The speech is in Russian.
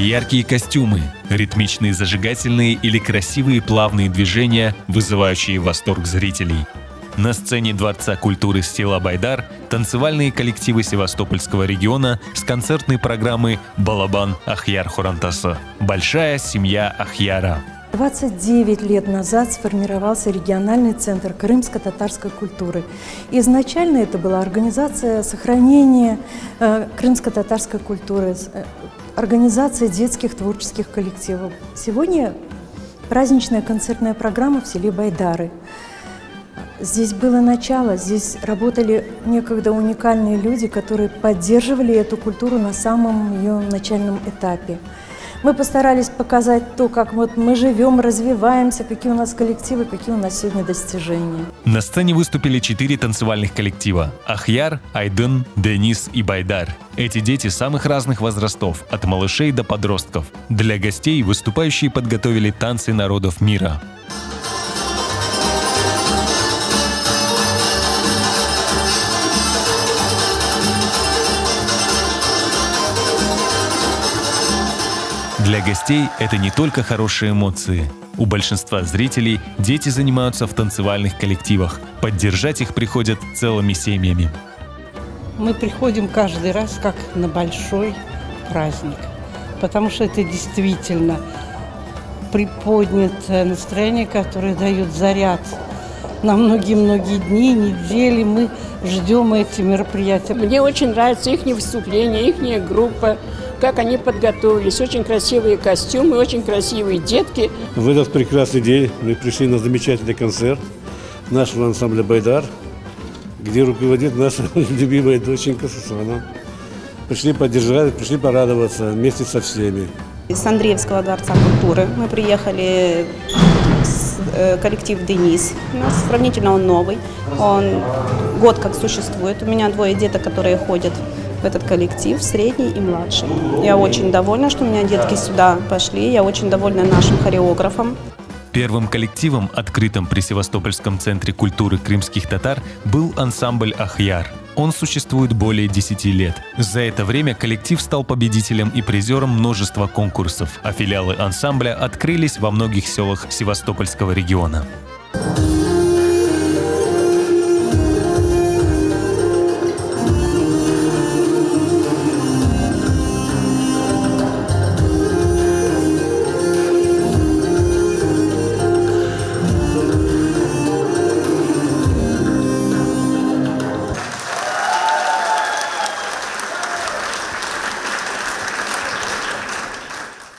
Яркие костюмы, ритмичные зажигательные или красивые плавные движения, вызывающие восторг зрителей. На сцене Дворца культуры «Стила Байдар» танцевальные коллективы Севастопольского региона с концертной программы «Балабан Ахьяр Хорантасы» – «Большая семья Ахьяра». 29 лет назад сформировался региональный центр крымско-татарской культуры. Изначально это была организация сохранения крымско-татарской культуры, организация детских творческих коллективов. Сегодня праздничная концертная программа в селе Байдары. Здесь было начало, здесь работали некогда уникальные люди, которые поддерживали эту культуру на самом ее начальном этапе. Мы постарались показать то, как вот мы живем, развиваемся, какие у нас коллективы, какие у нас сегодня достижения. На сцене выступили 4 танцевальных коллектива – Ахьяр, Айдын, Денис и Байдар. Эти дети самых разных возрастов, от малышей до подростков. Для гостей выступающие подготовили танцы народов мира. Для гостей это не только хорошие эмоции. У большинства зрителей дети занимаются в танцевальных коллективах. Поддержать их приходят целыми семьями. Мы приходим каждый раз как на большой праздник, потому что это действительно приподнятое настроение, которое дает заряд на многие-многие дни, недели. Мы ждем эти мероприятия. Мне очень нравится их выступление, их группа. Как они подготовились. Очень красивые костюмы, очень красивые детки. В этот прекрасный день мы пришли на замечательный концерт нашего ансамбля «Байдар», где руководит наша любимая доченька Сусана. Пришли поддержать, пришли порадоваться вместе со всеми. Из Андреевского дворца культуры мы приехали коллектив «Денис». У нас сравнительно он новый. Он год как существует. У меня 2 деток, которые ходят в этот коллектив, средний и младший. Я очень довольна, что у меня детки сюда пошли. Я очень довольна нашим хореографом. Первым коллективом, открытым при Севастопольском центре культуры крымских татар, был ансамбль «Ахьяр». Он существует более 10 лет. За это время коллектив стал победителем и призером множества конкурсов, а филиалы ансамбля открылись во многих селах Севастопольского региона.